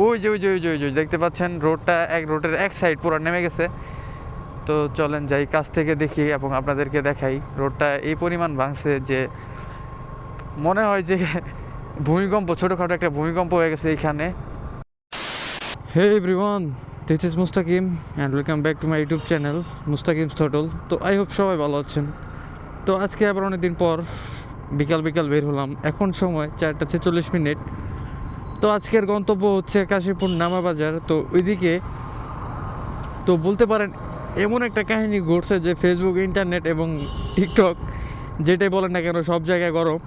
ওই যে দেখতে পাচ্ছেন রোডটা, রোডের এক সাইড পুরো নেমে গেছে। তো চলেন যাই কাছ থেকে দেখি এবং আপনাদেরকে দেখাই। রোডটা এই পরিমাণ ভাঙছে যে মনে হয় যে ভূমিকম্প, ছোটোখাটো একটা ভূমিকম্প হয়ে গেছে এইখানে। Hey everyone, this is Mustakim and welcome back to my YouTube channel Mustakim থটল। তো আই হোপ সবাই ভালো আছেন। তো আজকে আবার অনেকদিন পর বিকাল বের হলাম। এখন সময় 4:46। তো আজকের গন্তব্য হচ্ছে কাশীপুর নামাবাজার। তো ওইদিকে তো বলতে পারেন এমন একটা কাহিনী ঘটছে যে ফেসবুক, ইন্টারনেট এবং টিকটক যেটাই বলেন না কেন সব জায়গায় গরম।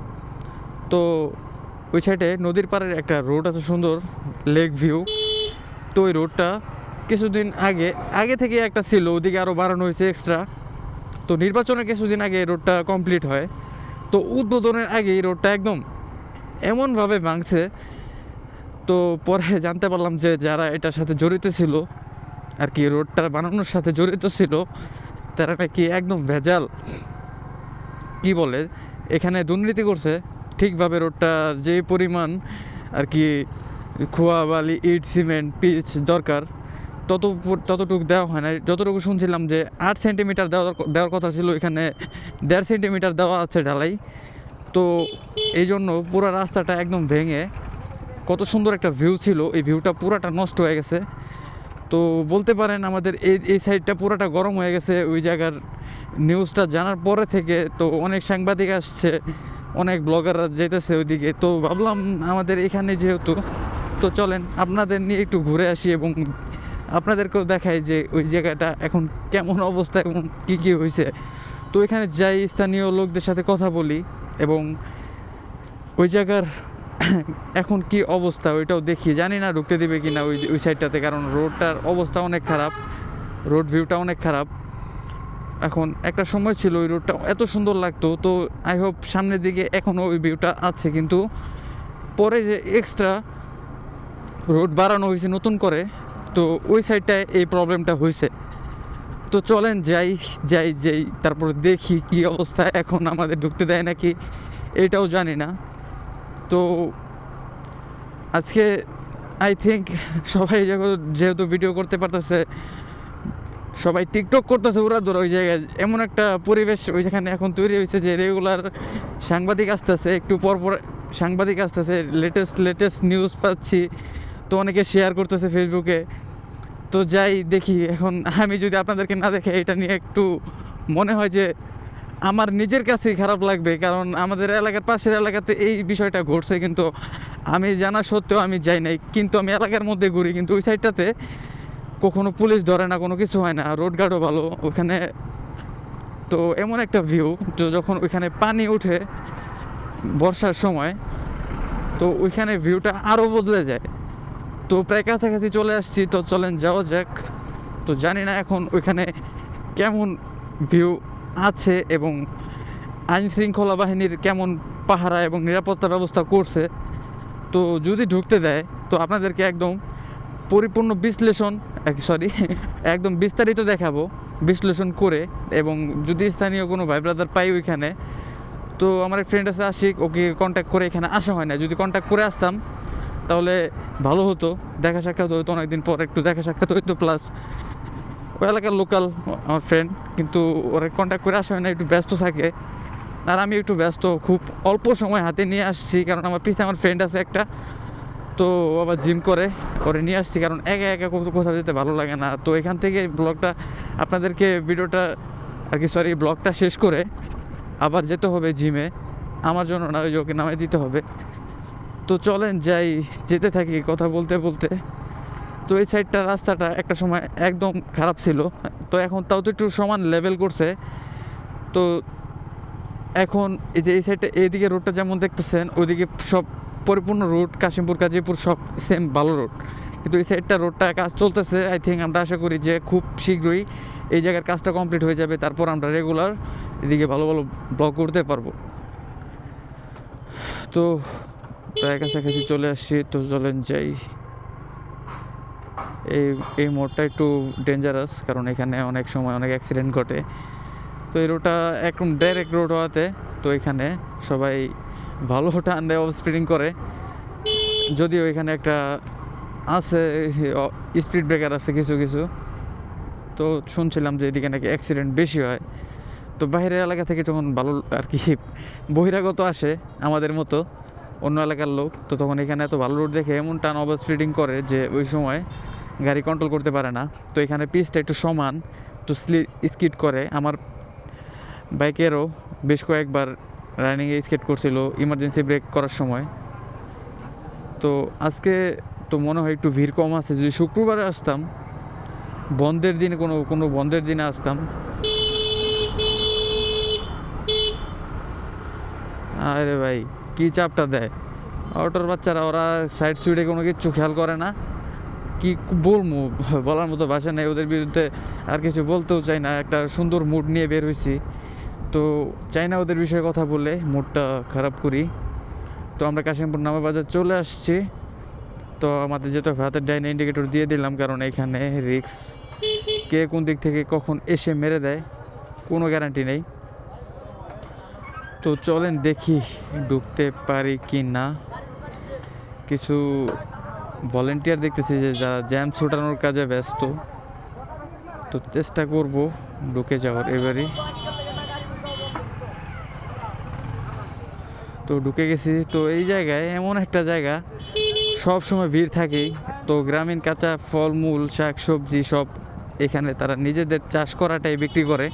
তো ওই সাইডে নদীর পাড়ের একটা রোড আছে সুন্দর, লেক ভিউ। তো ওই রোডটা কিছুদিন আগে থেকে একটা ছিল, ওদিকে আরও বাড়ানো হয়েছে এক্সট্রা। তো নির্বাচনের কিছুদিন আগে এই রোডটা কমপ্লিট হয়। তো উদ্বোধনের আগে এই রোডটা একদম এমনভাবে ভাঙছে। তো পরে জানতে পারলাম যে যারা এটার সাথে জড়িত ছিল আর কি, রোডটা বানানোর সাথে জড়িত ছিল, তারা নাকি একদম ভেজাল কি বলে এখানে দুর্নীতি করছে। ঠিকভাবে রোডটা যে পরিমাণ আর কি খোয়া বালি, ইট, সিমেন্ট, পিচ দরকার ততটুকু দেওয়া হয় না। যতটুকু শুনছিলাম যে 8 সেন্টিমিটার দেওয়ার কথা ছিল, এখানে 1.5 সেন্টিমিটার দেওয়া আছে ঢালাই। তো এই জন্য পুরো রাস্তাটা একদম ভেঙে, কত সুন্দর একটা ভিউ ছিল, এই ভিউটা পুরাটা নষ্ট হয়ে গেছে। তো বলতে পারেন আমাদের এই সাইডটা পুরাটা গরম হয়ে গেছে ওই জায়গার নিউজটা জানার পরে থেকে। তো অনেক সাংবাদিক আসছে, অনেক ব্লগাররা যেতেছে ওইদিকে। তো ভাবলাম আমাদের এখানে যেহেতু, তো চলেন আপনাদের নিয়ে একটু ঘুরে আসি এবং আপনাদেরকেও দেখাই যে ওই জায়গাটা এখন কেমন অবস্থা এবং কী হয়েছে। তো এখানে যাই, স্থানীয় লোকদের সাথে কথা বলি এবং ওই জায়গার এখন কি অবস্থা ওইটাও দেখি। জানি না ঢুকতে দিবে কি না ওই সাইডটাতে, কারণ রোডটার অবস্থা অনেক খারাপ, রোড ভিউটা অনেক খারাপ। এখন একটা সময় ছিল ওই রোডটা এত সুন্দর লাগতো। তো আই হোপ সামনের দিকে এখনও ওই ভিউটা আছে, কিন্তু পরে যে এক্সট্রা রোড বাড়ানো হয়েছে নতুন করে, তো ওই সাইডটায় এই প্রবলেমটা হয়েছে। তো চলেন যাই তারপর দেখি কি অবস্থা। এখন আমাদের ঢুকতে দেয় নাকি এটাও জানি না। তো আজকে আই থিঙ্ক সবাই যেহেতু ভিডিও করতে পারতেছে, সবাই টিকটক করতেছে ওরা ধরো ওই জায়গায়। এমন একটা পরিবেশ ওইখানে এখন তৈরি হয়েছে যে রেগুলার সাংবাদিক আসতেছে, একটু পর সাংবাদিক আসতেছে, লেটেস্ট নিউজ পাচ্ছি। তো অনেকে শেয়ার করতেছে ফেসবুকে। তো যাই দেখি। এখন আমি যদি আপনাদেরকে না দেখে, এটা নিয়ে একটু মনে হয় যে আমার নিজের কাছেই খারাপ লাগবে, কারণ আমাদের এলাকার পাশের এলাকাতে এই বিষয়টা ঘটছে, কিন্তু আমি জানা সত্ত্বেও আমি যাই নাই। কিন্তু আমি এলাকার মধ্যে ঘুরি, কিন্তু ওই সাইডটাতে কখনো পুলিশ ধরে না, কোনো কিছু হয় না, রোড গার্ডও ভালো ওখানে। তো এমন একটা ভিউ, তো যখন ওইখানে পানি উঠে বর্ষার সময়, তো ওইখানে ভিউটা আরও বদলে যায়। তো প্রায় কাছাকাছি চলে আসছি, তো চলেন যাওয়া যাক। তো জানি না এখন ওইখানে কেমন ভিউ আছে এবং আইন শৃঙ্খলা বাহিনীর কেমন পাহারা এবং নিরাপত্তা ব্যবস্থা করছে। তো যদি ঢুকতে দেয় তো আপনাদেরকে একদম পরিপূর্ণ একদম বিস্তারিত দেখাবো বিশ্লেষণ করে। এবং যদি স্থানীয় কোনো ভাই ব্রাদার পাই ওইখানে, তো আমার এক ফ্রেন্ড আছে আশিক, ওকে কন্ট্যাক্ট করে এখানে আসা হয় না। যদি কন্ট্যাক্ট করে আসতাম তাহলে ভালো হতো, দেখা সাক্ষাৎ হতো, অনেকদিন পর একটু দেখা সাক্ষাৎ হইতো। প্লাস ওই এলাকার লোকাল আমার ফ্রেন্ড, কিন্তু ওরা কন্ট্যাক্ট করে আসা হয় না, একটু ব্যস্ত থাকে। আর আমি একটু ব্যস্ত, খুব অল্প সময় হাতে নিয়ে আসছি, কারণ আমার পিছনে আমার ফ্রেন্ড আছে একটা, তো আবার জিম করে নিয়ে আসছি, কারণ একা একা কোথাও যেতে ভালো লাগে না। তো এখান থেকে ব্লগটা শেষ করে আবার যেতে হবে জিমে, আমার জন্য না, ওই যে ওকে নামাই দিতে হবে। তো চলেন যেতে থাকি কথা বলতে বলতে। তো এই সাইডটা রাস্তাটা একটা সময় একদম খারাপ ছিল, তো এখন তাও তো একটু সমান লেভেল করছে। তো এখন এই সাইডটা, এইদিকে রোডটা যেমন দেখতেছেন, ওইদিকে সব পরিপূর্ণ রোড, কাশিমপুর গাজীপুর সব সেম ভালো রোড। কিন্তু এই সাইডটা রোডটা কাজ চলতেছে। আই থিঙ্ক আমরা আশা করি যে খুব শীঘ্রই এই জায়গার কাজটা কমপ্লিট হয়ে যাবে, তারপর আমরা রেগুলার এদিকে ভালো ব্লগ করতে পারবো। তো প্রায় কাছাকাছি চলে আসছি, তো চলেন যাই। এই মোড়টা একটু ডেঞ্জারাস, কারণ এখানে অনেক সময় অনেক অ্যাক্সিডেন্ট ঘটে। তো এই রোডটা একদম ডাইরেক্ট রোড হওয়াতে, তো এখানে সবাই ভালো টান দেয়, ওভার স্পিডিং করে। যদিও এখানে একটা আছে, স্পিড ব্রেকার আছে কিছু কিছু। তো শুনছিলাম যে এদিকে নাকি অ্যাক্সিডেন্ট বেশি হয়। তো বাইরের এলাকা থেকে যখন ভালো আর কি বহিরাগত আসে আমাদের মতো অন্য এলাকার লোক, তো তখন এখানে এত ভালো রোড দেখে এমন টান ওভার স্পিডিং করে যে ওই সময় গাড়ি কন্ট্রোল করতে পারে না। তো এখানে পিচটা একটু সমান, তো স্কিড করে। আমার বাইকেরও বেশ কয়েকবার রানিংয়ে স্কিড করছিল ইমার্জেন্সি ব্রেক করার সময়। তো আজকে তো মনে হয় একটু ভিড় কম আছে। যদি শুক্রবারে আসতাম, বন্ধের দিনে কোনো বন্ধের দিনে আসতাম, আরে ভাই কী চাপটা দেয় অটোর বাচ্চারা, ওরা সাইড সুইডে কোনো কিছু খেয়াল করে না। কি বলবো, বলার মতো ভাষা নেই ওদের বিরুদ্ধে। আর কিছু বলতেও চাই না, একটা সুন্দর মুড নিয়ে বের হয়েছি, তো চাই না ওদের বিষয়ে কথা বলে মুডটা খারাপ করি। তো আমরা কাশিমপুর নামা বাজার চলে আসছি। তো আমাদের যেহেতু হাতের ডাইনে ইন্ডিকেটর দিয়ে দিলাম, কারণ এখানে রিক্স, কে কোন দিক থেকে কখন এসে মেরে দেয় কোনো গ্যারান্টি নেই। তো চলেন দেখি ঢুকতে পারি কি না। কিছু ভলেন্টিয়ার দেখতেছি যে যারা জ্যাম ছুটানোর কাজে ব্যস্ত, তো চেষ্টা করব ঢুকে যাওয়ার এবারই। তো ঢুকে গেছি। তো এই জায়গায় এমন একটা জায়গা সব সময় ভিড় থাকেই। তো গ্রামীণ কাঁচা ফলমূল শাক সবজি সব এখানে তারা নিজেদের চাষ করাটাই বিক্রি করে।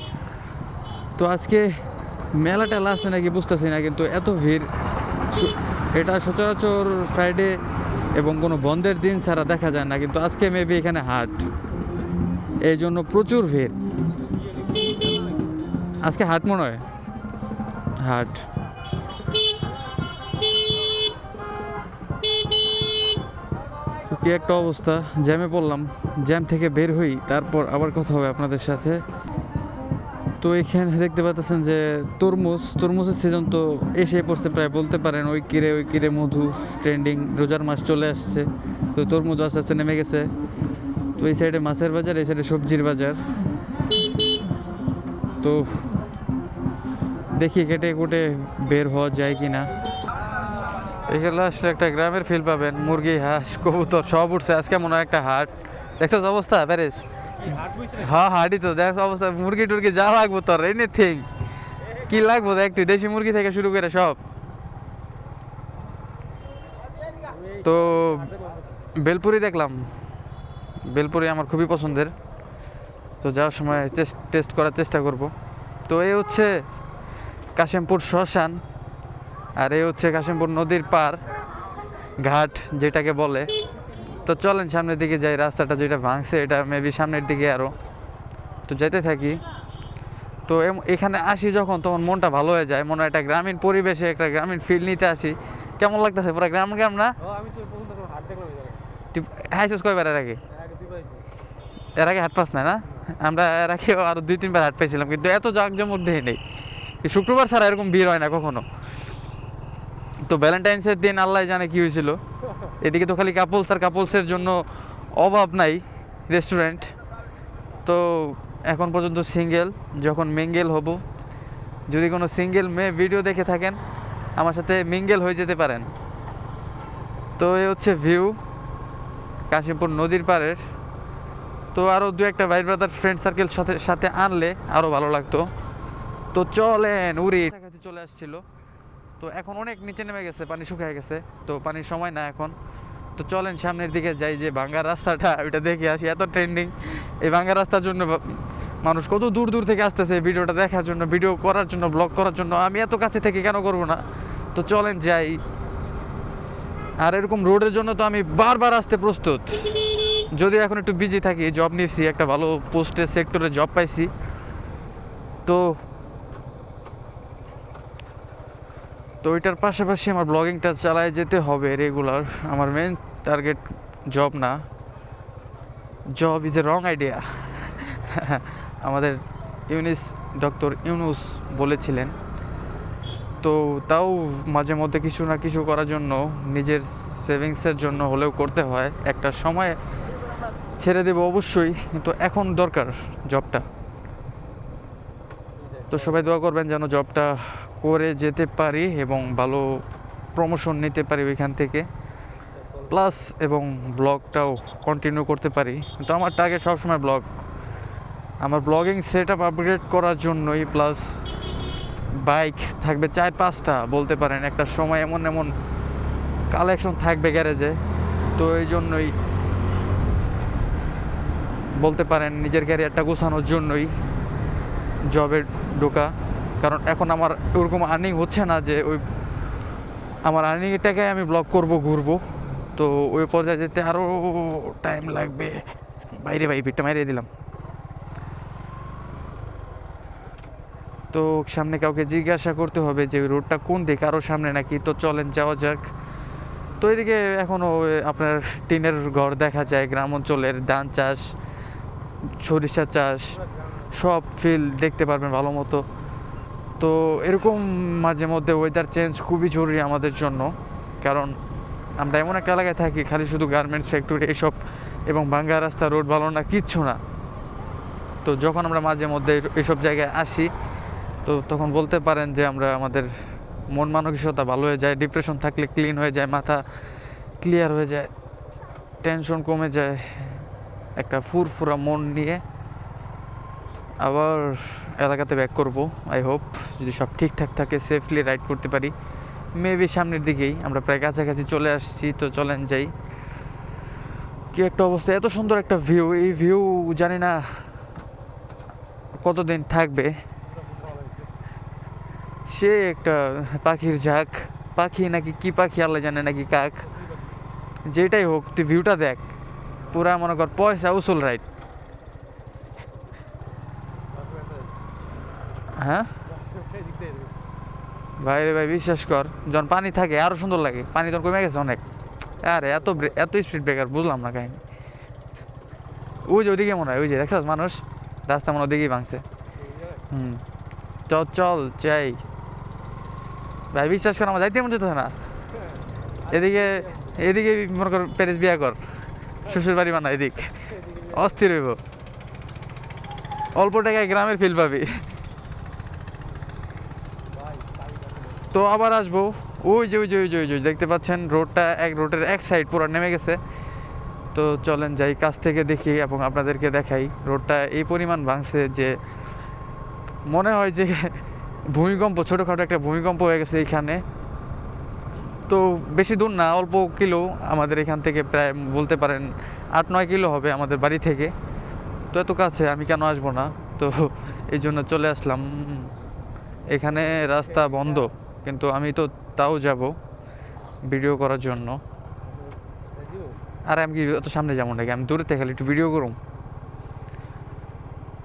তো আজকে মেলা টেলা আছে নাকি বুঝতেছি না, কিন্তু এত ভিড়, এটা সচরাচর ফ্রাইডে এবং কোনো বন্ধের দিন ছাড়া দেখা যায় না, কিন্তু আজকে মেবি এখানে হাট, এই জন্য প্রচুর ভিড়। আজকে হাট মনে হয়, হাট। কি একটা অবস্থা, জ্যামে পড়লাম। জ্যাম থেকে বের হই, তারপর আবার কথা হবে আপনাদের সাথে। তো এখানে দেখতে পাচ্ছেন যে তরমুজের সিজন তো এসে পড়ছে প্রায়, বলতে পারেন। ওই কিরে মধু ট্রেন্ডিং, রোজার মাস চলে আসছে, তো তরমুজ আস্তে আস্তে নেমে গেছে। তো এই সাইডে মাছের বাজার, এই সাইডে সবজির বাজার। তো দেখি কেটে কুটে বের হওয়া যায় কি না। এখানে আসলে একটা গ্রামের ফিল পাবেন, মুরগি হাঁস কবুতর সব উঠছে। আজকে মনে হয় একটা হাট, দেখছো অবস্থা প্যারিস। হ্যাঁ হাটই তো, দেখ অবস্থা, মুরগি টুরগি যা লাগবো তোর এনিথিং, কি লাগবো দেখ তুই, দেশি মুরগি থেকে শুরু করে সব। তো বেলপুরি দেখলাম, বেলপুরি আমার খুবই পছন্দের, তো যাওয়ার সময় টেস্ট করার চেষ্টা করব। তো এই হচ্ছে কাশিমপুর শ্মশান, আর এই হচ্ছে কাশিমপুর নদীর পার ঘাট যেটাকে বলে। তো চলেন সামনের দিকে যাই, রাস্তাটা যেটা ভাঙছে এটা মেবি সামনের দিকে আরও, তো যেতে থাকি। তো এখানে আসি যখন, তখন মনটা ভালো হয়ে যায়, মনে হয় একটা গ্রামীণ পরিবেশে একটা গ্রামীণ ফিল নিতে আসি। কেমন লাগতেছে পুরো গ্রাম গ্রাম না? তুই হাইছিস কয়বার এর আগে? এর আগে হাট পাস না? আমরা এর আগে আরও 2-3 বার হাট পাইছিলাম, কিন্তু এত জাঁকজমক দেখি নেই। শুক্রবার ছাড়া এরকম ভিড় হয় না কখনো। তো ভ্যালেন্টাইন্সের দিন আল্লাহ জানে কি হয়েছিল, এদিকে তো খালি কাপলস আর কাপলসের জন্য অভাব নাই রেস্টুরেন্ট। তো এখন পর্যন্ত সিঙ্গেল, যখন মিঙ্গেল হব, যদি কোনো সিঙ্গেল মেয়ে ভিডিও দেখে থাকেন আমার সাথে মিঙ্গেল হয়ে যেতে পারেন। তো এই হচ্ছে ভিউ কাশিমপুর নদীর পাড়ের। তো আরও 2-1 ভাই ব্রাদার ফ্রেন্ড সার্কেল সাথে আনলে আরও ভালো লাগতো। তো চলেন উড়ি, কাছাকাছি চলে আসছিল। তো এখন অনেক নিচে নেমে গেছে, পানি শুকিয়ে গেছে, তো পানির সময় না এখন। তো চলেন সামনের দিকে যাই, যে ভাঙ্গা রাস্তাটা ওইটা দেখে আসি। এত ট্রেন্ডিং এই ভাঙ্গা রাস্তার জন্য, মানুষ কত দূর দূর থেকে আসতেছে ভিডিওটা দেখার জন্য, ভিডিও করার জন্য, ব্লগ করার জন্য। আমি এত কাছে থেকে কেন করবো না? তো চলেন যাই। আর এরকম রোডের জন্য তো আমি বারবার আসতে প্রস্তুত, যদি এখন একটু বিজি থাকি, জব নিয়েছি, একটা ভালো পোস্টের সেক্টরে জব পাইছি। তো ওইটার পাশাপাশি আমার ব্লগিংটা চালায় যেতে হবে রেগুলার। আমার মেন টার্গেট জব না, job is a wrong idea. আমাদের ডক্টর ইউনুস বলেছিলেন। তো তাও মাঝে মধ্যে কিছু না কিছু করার জন্য, নিজের সেভিংসের জন্য হলেও করতে হয়। একটা সময় ছেড়ে দেব অবশ্যই, কিন্তু এখন দরকার জবটা। তো সবাই দোয়া করবেন যেন জবটা করে যেতে পারি এবং ভালো প্রমোশন নিতে পারি ওইখান থেকে। প্লাস এবং ব্লগটাও কন্টিনিউ করতে পারি। কিন্তু আমার টার্গেট সবসময় ব্লগ, আমার ব্লগিং সেট আপ আপগ্রেড করার জন্যই, প্লাস বাইক থাকবে 4-5টা বলতে পারেন। একটা সময় এমন এমন কালেকশন থাকবে গ্যারেজে, তো এই জন্যই বলতে পারেন নিজের ক্যারিয়ারটা গোছানোর জন্যই জবে ঢোকা। কারণ এখন আমার ওরকম আর্নিং হচ্ছে না যে ওই আমার আর্নিংয়ের টাকায় আমি ব্লগ করব, ঘুরবো। তো ওই পর্যায়ে যেতে আরও টাইম লাগবে। বাইরে ভাই পিঠটা মারিয়ে দিলাম। তো সামনে কাউকে জিজ্ঞাসা করতে হবে যে ওই রোডটা কোন দিকে, আরও সামনে নাকি। তো চলেন যাওয়া যাক। তো এদিকে এখনও আপনার টিনের ঘর দেখা যায়, গ্রাম অঞ্চলের ধান চাষ, সরিষা চাষ, সব ফিল্ড দেখতে পারবেন ভালো মতো। তো এরকম মাঝে মধ্যে ওয়েদার চেঞ্জ খুবই জরুরি আমাদের জন্য, কারণ আমরা এমন একটা এলাকায় থাকি খালি শুধু গার্মেন্টস ফ্যাক্টরি এইসব এবং ভাঙ্গা রাস্তা, রোড ভালো না, কিচ্ছু না। তো যখন আমরা মাঝে মধ্যে এইসব জায়গায় আসি, তো তখন বলতে পারেন যে আমরা আমাদের মন মানসিকতা ভালো হয়ে যায়, ডিপ্রেশন থাকলে ক্লিন হয়ে যায়, মাথা ক্লিয়ার হয়ে যায়, টেনশন কমে যায়, একটা ফুরফুরা মন নিয়ে আবার এলাকাতে ব্যাক করব। আই হোপ যদি সব ঠিকঠাক থাকে, সেফলি রাইড করতে পারি। মেবি সামনের দিকেই, আমরা প্রায় কাছাকাছি চলে আসছি। তো চলেন যাই। কি একটা অবস্থা, এত সুন্দর একটা ভিউ, এই ভিউ জানি না কতদিন থাকবে। সে একটা পাখির ঝাঁক, পাখি নাকি কি পাখি আল্লাহ জানে, নাকি কাক, যেটাই হোক তুই ভিউটা দেখ। পুরা মনে কর পয়সা উসুল রাইড। হ্যাঁ ভাই রে ভাই, বিশ্বাস কর, যখন পানি থাকে আরো সুন্দর লাগে। পানি তখন কমে গেছে অনেক। আরে এত এত স্পিড ব্রেকার বুঝলাম না কাহিনি। ওই যে ওইদিকে মনে হয়, ওই যে দেখছস মানুষ রাস্তা মনে ওদিকেই ভাঙছে। চল চল চাই ভাই, বিশ্বাস কর আমার যাইতে মন যেতেছে না। এদিকে এদিকে মনে কর প্যারিস বিয়া কর, শ্বশুর বাড়ি বানা, এদিক অস্থির হইব। অল্প টাকায় গ্রামের ফিল পাবি। তো আবার আসবো। ওই যে দেখতে পাচ্ছেন রোডটা, রোডের এক সাইড পুরো নেমে গেছে। তো চলেন যাই, কাছ থেকে দেখি এবং আপনাদেরকে দেখাই। রোডটা এই পরিমাণ ভাঙছে যে মনে হয় যে ভূমিকম্প, ছোটোখাটো একটা ভূমিকম্প হয়ে গেছে এইখানে। তো বেশি দূর না, অল্প কিলো আমাদের এখান থেকে, প্রায় বলতে পারেন 8-9 কিলো হবে আমাদের বাড়ি থেকে। তো এত কাছে আমি কেন আসবো না, তো এই জন্য চলে আসলাম। এখানে রাস্তা বন্ধ, কিন্তু আমি তো তাও যাব ভিডিও করার জন্য। আর আমি কি অত সামনে যাবো নাকি, আমি দূরে থেকে খালি একটু ভিডিও করুম।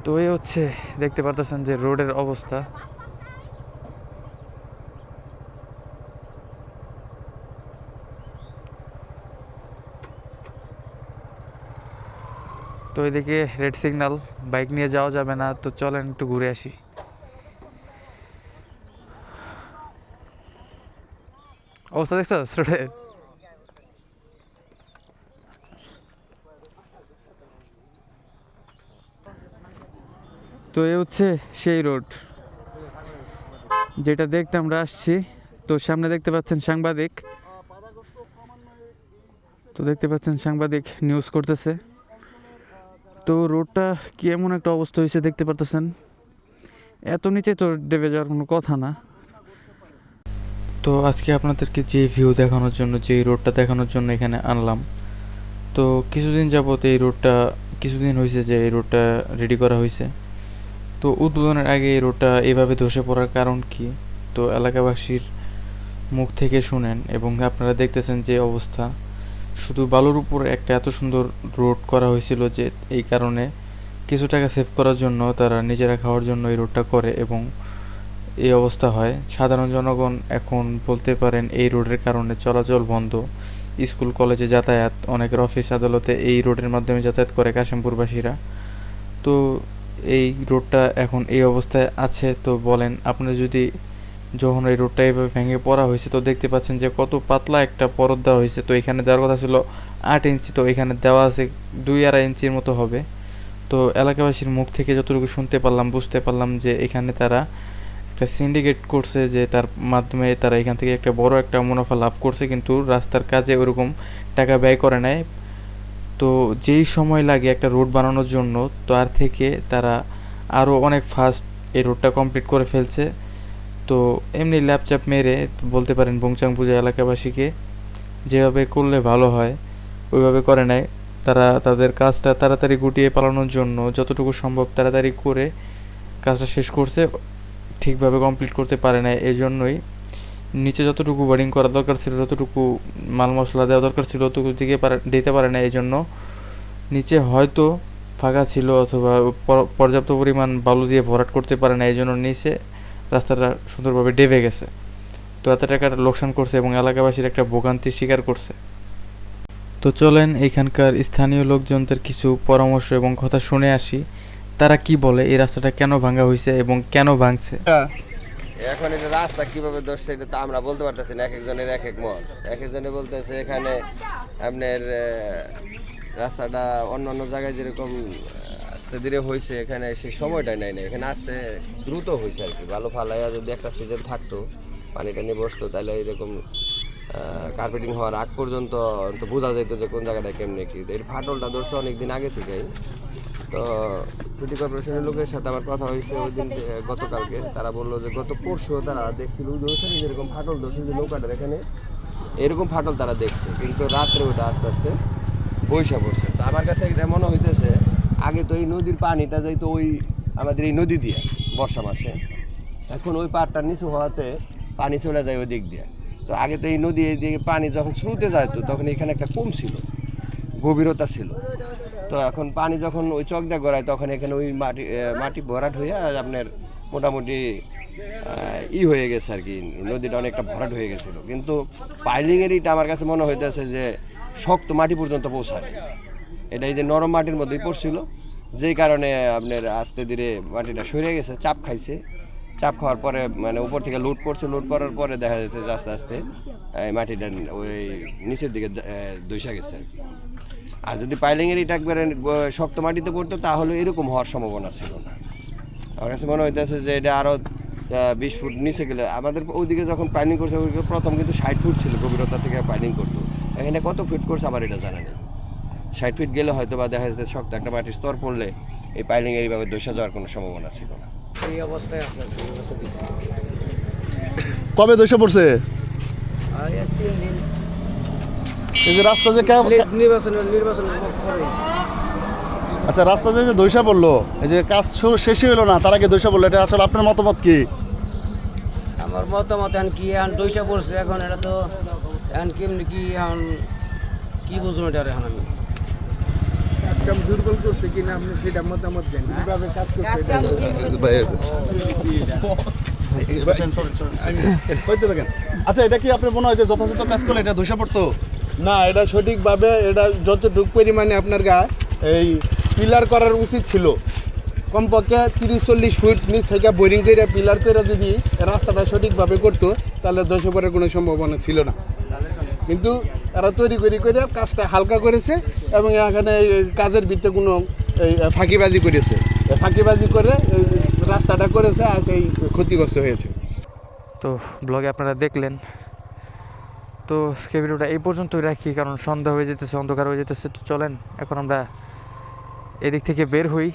তো এই হচ্ছে, দেখতে পারতেছেন যে রোডের অবস্থা। তো এদিকে রেড সিগন্যাল, বাইক নিয়ে যাওয়া যাবে না। তো চলেন একটু ঘুরে আসি। অবস্থা দেখছো রোডের? তো এ হচ্ছে সেই রোড যেটা দেখতে আমরা আসছি। তো সামনে দেখতে পাচ্ছেন সাংবাদিক, তো দেখতে পাচ্ছেন সাংবাদিক নিউজ করতেছে। তো রোডটা কি এমন একটা অবস্থা হয়েছে দেখতে পারতেছেন, এত নিচে তো ডেবে যাওয়ার কোনো কথা না। তো আজকে আপনাদেরকে যে ভিউ দেখানোর জন্য, যে রোডটা দেখানোর জন্য এখানে আনলাম। তো কিছুদিন যাবত এই রোডটা, কিছুদিন হয়েছে যে এই রোডটা রেডি করা হয়েছে। তো উদ্বোধনের আগে এই রোডটা এভাবে ধসে পড়ার কারণ কি, তো এলাকাবাসীর মুখ থেকে শুনেন এবং আপনারা দেখতেছেন যে অবস্থা। শুধু বালুর উপর একটা এত সুন্দর রোড করা হয়েছিল যে এই কারণে কিছু টাকা সেভ করার জন্য তারা নিজেরা খাওয়ার জন্য এই রোডটা করে এবং এই অবস্থা হয়। সাধারণ জনগণ এখন বলতে পারেন এই রোডের কারণে চলাচল বন্ধ, স্কুল কলেজে যাতায়াত, অনেকের অফিস আদালতে এই রোডের মাধ্যমে যাতায়াত করে কাশিমপুরবাসীরা। তো এই রোডটা এখন এই অবস্থায় আছে। তো বলেন আপনারা, যদি যখন এই রোডটা এইভাবে ভেঙে পড়া হয়েছে, তো দেখতে পাচ্ছেন যে কত পাতলা একটা পরত দেওয়া হয়েছে। তো এখানে দেওয়ার কথা ছিল 8 ইঞ্চি, তো এখানে দেওয়া আছে 2-2.5 ইঞ্চির মতো হবে। তো এলাকাবাসীর মুখ থেকে যতটুকু শুনতে পারলাম, বুঝতে পারলাম যে এখানে তারা একটা সিন্ডিকেট করছে, যে তার মাধ্যমে তারা এখান থেকে একটা বড় একটা মুনাফা লাভ করছে, কিন্তু রাস্তার কাজে ওরকম টাকা ব্যয় করে নাই। তো যেই সময় লাগে একটা রোড বানানোর জন্য, তার থেকে তারা আরও অনেক ফাস্ট এই রোডটা কমপ্লিট করে ফেলছে। তো এমনি ল্যাপচাপ মেরে বলতে পারেন বংচাং পূজা এলাকাবাসীকে যেভাবে করলে ভালো হয় ওইভাবে করে নেয়। তারা তাদের কাজটা তাড়াতাড়ি গুটিয়ে পালানোর জন্য যতটুকু সম্ভব তাড়াতাড়ি করে কাজটা শেষ করছে, ঠিকভাবে কমপ্লিট করতে পারে না। এই জন্যই নিচে যতটুকু বোর্ডিং করা দরকার ছিল, যতটুকু মাল মশলা দেওয়া দরকার ছিল ততটুকু দিতে পারে না। এই জন্য নিচে হয়তো ফাঁকা ছিল অথবা পর্যাপ্ত পরিমাণ বালু দিয়ে ভরাট করতে পারে না, এই জন্য নিচে রাস্তাটা সুন্দরভাবে ডেবে গেছে। তো এত টাকার লোকসান করছে এবং এলাকাবাসীর একটা ভোগান্তির শিকার করছে। তো চলেন এখানকার স্থানীয় লোকজনদের কিছু পরামর্শ এবং কথা শুনে আসি, তারা কি বলে এই রাস্তাটা কেন ভাঙা হয়েছে এবং কেন ভাঙছে। এখন এটা রাস্তা কিভাবে ধরছে এটা তো আমরা বলতে পারতেছি না, এক একজনের এক এক মত। এক একজনে বলতেছে এখানে আপনার রাস্তাটা অন্য অন্য জায়গায় যেরকম আস্তে ধীরে হয়েছে, এখানে সেই সময়টাই নাই না, এখানে আস্তে দ্রুত হয়েছে আর কি। ভালো ফালাইয়া যদি একটা সিজন থাকতো, পানি টানি বসতো, তাহলে এরকম কার্পেটিং হওয়ার আগ পর্যন্ত তো বোঝা যেত যে কোন জায়গাটা কেমনে কি। এর ফাটলটা ধরছে অনেকদিন আগে থেকেই। তো সিটি কর্পোরেশনের লোকের সাথে আমার কথা হয়েছে ওই দিন, গতকালকে। তারা বললো যে গত পরশু তারা দেখছিল ওইখানে যেরকম ফাটল ধরছে, যে নৌকাটার এখানে এরকম ফাটল তারা দেখছে, কিন্তু রাত্রে ওটা আস্তে আস্তে বৈশা পড়ছে। তো আমার কাছে এটা মনে হইতেছে আগে তো এই নদীর পানিটা যাইতো ওই আমাদের এই নদী দিয়ে বর্ষা মাসে, এখন ওই পাড়টার নিচু হওয়াতে পানি চলে যায় ওই দিক দিয়ে। তো আগে তো এই নদী এই দিকে পানি যখন স্রোতে যায় তো তখন এখানে একটা কম ছিল, গভীরতা ছিল। তো এখন পানি যখন ওই চক দিয়ে গড়ায় তখন এখানে ওই মাটি ভরাট হয়ে আপনার মোটামুটি হয়ে গেছে আর কি, নদীটা অনেকটা ভরাট হয়ে গেছিলো। কিন্তু পাইলিংয়ের ইটা আমার কাছে মনে হইতেছে যে শক্ত মাটি পর্যন্ত পৌঁছায়, এটা এই যে নরম মাটির মধ্যেই পড়ছিল, যেই কারণে আপনার আস্তে ধীরে মাটিটা সরে গেছে, চাপ খাইছে। চাপ খাওয়ার পরে মানে উপর থেকে লোড পড়ছে, লোড পড়ার পরে দেখা যাচ্ছে যে আস্তে আস্তে মাটিটা ওই নিচের দিকে দইসা গেছে আর কি। আর যদি পাইলিংয়ের ইটা একবারে শক্ত মাটিতে পড়তো তাহলে এরকম হওয়ার সম্ভাবনা ছিল না। আমার কাছে মনে হইতেছে যে এটা আরও 20 ফুট নিচে গেলে, আমাদের ওইদিকে যখন পাইলিং করছে ওইদিকে প্রথম কিন্তু 60 ফুট ছিল গভীরতা থেকে পাইলিং করতো, এখানে কত ফিট করছে আমার এটা জানা নেই। 60 ফিট গেলে হয়তো বা দেখা যাচ্ছে শক্ত একটা মাটির স্তর পড়লে এই পাইলিংয়ের এইভাবে দইসা যাওয়ার কোনো সম্ভাবনা ছিল না। এই অবস্থায় আছে কবে দইসা পড়ছে? এই যে রাস্তা যে নির্বাচনের পরে। আচ্ছা, রাস্তা যে দইসা পড়লো, এই যে কাজ শেষই হলো না তার আগে দইসা পড়লো, এটা আসলে আপনার মতামত কি? আমার মতামত এখন কি, এখন দইসা পড়ছে, এখন এটা তো এখন কেমনি কি, এখন কি বুঝবো এটা এখন আমি দুর্বল করছে কিনা আপনি সেটা মতামত দেন, কিভাবে কাজ করছে। আচ্ছা, এটা কি আপনার মনে হয় যে যথাযথ কাজ করলে এটা দইসা পড়তো? না, এটা সঠিকভাবে এটা যতটুকু পরিমাণে আপনার গায়ে এই পিলার করার উচিত ছিল। কমপক্ষে 30-40 ফুট নিচ থেকে বোরিং করে পিলার করে যদি রাস্তাটা সঠিকভাবে করতো তাহলে ধসে পড়ার কোনো সম্ভাবনা ছিল না। কিন্তু এরা তৈরি করে কাজটা হালকা করেছে এবং এখানে কাজের ভিতরে কোনো ফাঁকিবাজি করেছে, ফাঁকিবাজি করে রাস্তাটা করেছে, আজ এই ক্ষতিগ্রস্ত হয়েছে। তো ব্লগে আপনারা দেখলেন। তো আজকে ভিডিওটা এই পর্যন্তই রাখি, কারণ সন্ধ্যা হয়ে যেতেছে, অন্ধকার হয়ে যেতেছে। তো চলেন এখন আমরা এদিক থেকে বের হই,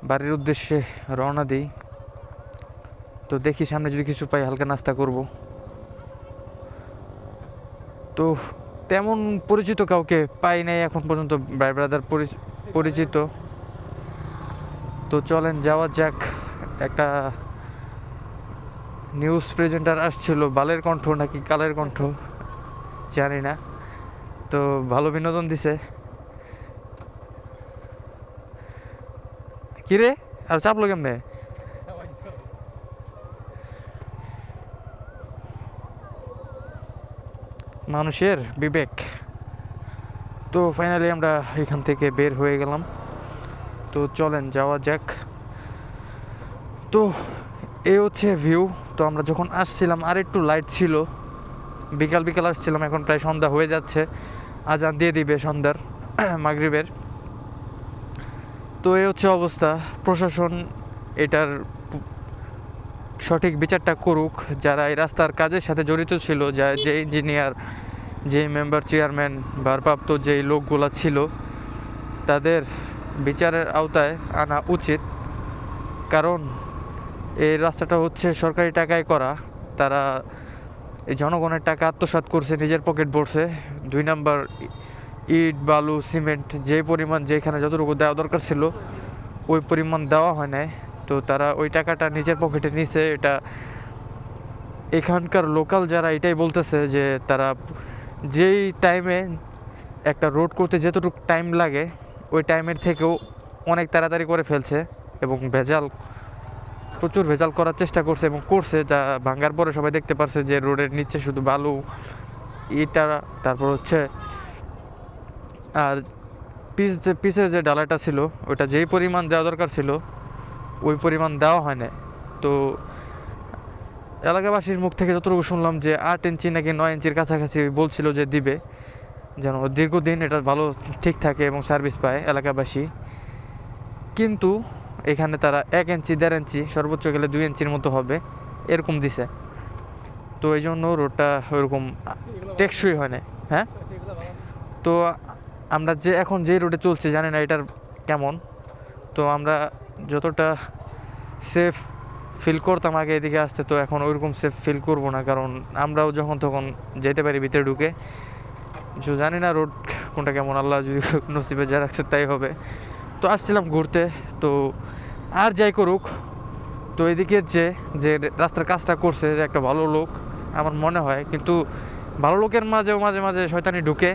বাড়ির উদ্দেশ্যে রওনা দিই। তো দেখি সামনে যদি কিছু পাই হালকা নাস্তা করব। তো তেমন পরিচিত কাউকে পাই নাই এখন পর্যন্ত, ভাই ব্রাদার পরিচিত। তো চলেন যাওয়া যাক। একটা নিউজ প্রেজেন্টার আসছিল, বালের কণ্ঠ নাকি কালের কণ্ঠ জানি না, তো ভালো বিনোদন দিছে। কিরে আর চাপলো কেমনে? মানুষের বিবেক। তো ফাইনালি আমরা এখান থেকে বের হয়ে গেলাম। তো চলেন যাওয়া যাক। তো এই হচ্ছে ভিউ। তো আমরা যখন আসছিলাম আর একটু লাইট ছিল, বিকাল আসছিলাম, এখন প্রায় সন্ধ্যা হয়ে যাচ্ছে, আজান দিয়ে দিবে সন্ধ্যার মাগরিবের। তো এই হচ্ছে অবস্থা। প্রশাসন এটার সঠিক বিচারটা করুক, যারা এই রাস্তার কাজের সাথে জড়িত ছিল, যে ইঞ্জিনিয়ার, যে মেম্বার, চেয়ারম্যান, ভারপ্রাপ্ত যেই লোকগুলা ছিল, তাদের বিচারের আওতায় আনা উচিত। কারণ এই রাস্তাটা হচ্ছে সরকারি টাকায় করা, তারা এই জনগণের টাকা আত্মসাৎ করছে, নিজের পকেট ভরছে। 2 নাম্বার, ইট, বালু, সিমেন্ট যে পরিমাণ যেখানে যতটুকু দেওয়া দরকার ছিল ওই পরিমাণ দেওয়া হয় নাই। তো তারা ওই টাকাটা নিজের পকেটে নিছে। এটা এখানকার লোকাল যারা এটাই বলতেছে যে তারা যেই টাইমে একটা রোড করতে যেতটুকু টাইম লাগে ওই টাইমের থেকেও অনেক তাড়াতাড়ি করে ফেলছে এবং প্রচুর ভেজাল করার চেষ্টা করছে এবং করছে, যা ভাঙ্গার পরে সবাই দেখতে পারছে যে রোডের নিচে শুধু বালু, ইটা, তারপর হচ্ছে আর পিসের যে ডালাটা ছিল ওটা যেই পরিমাণ দেওয়া দরকার ছিল ওই পরিমাণ দেওয়া হয় না। তো এলাকাবাসীর মুখ থেকে যতটুকু শুনলাম যে 8 ইঞ্চি নাকি 9 ইঞ্চির কাছাকাছি বলছিল যে দিবে, যেন দীর্ঘদিন এটা ভালো ঠিক থাকে এবং সার্ভিস পায় এলাকাবাসী। কিন্তু এখানে তারা 1 ইঞ্চি, 1.5 ইঞ্চি, সর্বোচ্চ গেলে 2 ইঞ্চির মতো হবে এরকম দিছে। তো এই জন্য রোডটা ওইরকম টেকসই হয় না। হ্যাঁ, তো আমরা এখন যে রোডে চলছি জানি না এটার কেমন। তো আমরা যতটা সেফ ফিল করতাম আগে এদিকে আসতে, তো এখন ওইরকম সেফ ফিল করবো না, কারণ আমরাও যখন তখন যেতে পারি ভিতরে ঢুকে। জানি না রোড কোনটা কেমন, আল্লাহ যদি নসিবে যা রাখছে তাই হবে। তো আসছিলাম ঘুরতে, তো আর যাই করুক, তো এদিকে যে রাস্তার কাজটা করছে যে একটা ভালো লোক আমার মনে হয়, কিন্তু ভালো লোকের মাঝেও মাঝে মাঝে শয়তানি ঢুকে।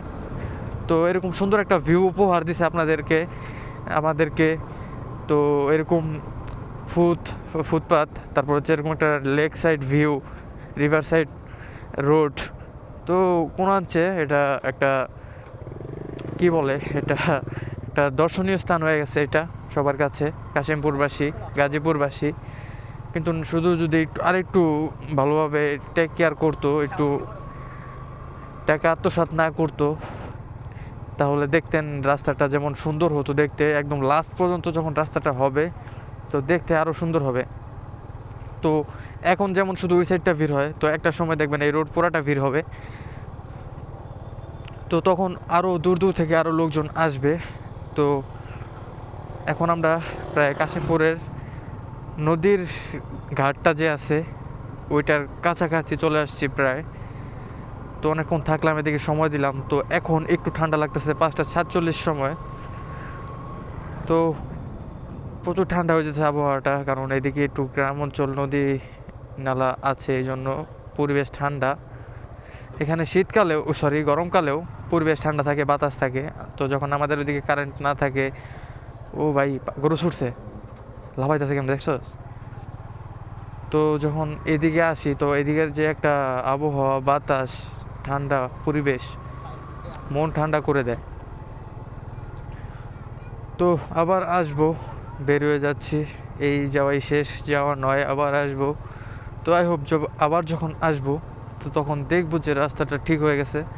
তো এরকম সুন্দর একটা ভিউ উপহার দিছে আমাদেরকে। তো এরকম ফুটপাথ, তারপর হচ্ছে এরকম একটা lake side view, river side road. তো কোন আনছে এটা একটা কি বলে, এটা একটা দর্শনীয় স্থান হয়ে গেছে এটা সবার কাছে, কাশিমপুরবাসী, গাজীপুরবাসী। কিন্তু শুধু যদি আরেকটু ভালোভাবে টেক কেয়ার করতো, একটু টাকা আত্মসাৎ না করতো, তাহলে দেখতেন রাস্তাটা যেমন সুন্দর হতো দেখতে, একদম লাস্ট পর্যন্ত যখন রাস্তাটা হবে তো দেখতে আরও সুন্দর হবে। তো এখন যেমন শুধু ওই সাইডটা ভিড় হয়, তো একটা সময় দেখবেন এই রোড পুরাটা ভিড় হবে। তো তখন আরও দূর দূর থেকে আরও লোকজন আসবে। তো এখন আমরা প্রায় কাশিমপুরের নদীর ঘাটটা যে আছে ওইটার কাছাকাছি চলে আসছি প্রায়। তো অনেকক্ষণ থাকলাম, এদিকে সময় দিলাম। তো এখন একটু ঠান্ডা লাগতেছে, 5:47 সময়। তো প্রচুর ঠান্ডা হয়ে যাচ্ছে আবহাওয়াটা, কারণ এদিকে একটু গ্রাম অঞ্চল, নদী নালা আছে, এই জন্য পরিবেশ ঠান্ডা। এখানে শীতকালেও গরমকালেও পরিবেশ ঠান্ডা থাকে, বাতাস থাকে। তো যখন আমাদের ওইদিকে কারেন্ট না থাকে, ও ভাই গরু ছুটছে, লাফাইতেছে কেমন দেখছস? তো যখন এদিকে আসি, তো এদিকের যে একটা আবহাওয়া, বাতাস, ঠান্ডা পরিবেশ মন ঠান্ডা করে দেয়। তো আবার আসবো, বের হয়ে যাচ্ছি, এই যাওয়াই শেষ, যাওয়া নয়, আবার আসবো। তো আই হোপ আবার যখন আসবো তো তখন দেখবো যে রাস্তাটা ঠিক হয়ে গেছে।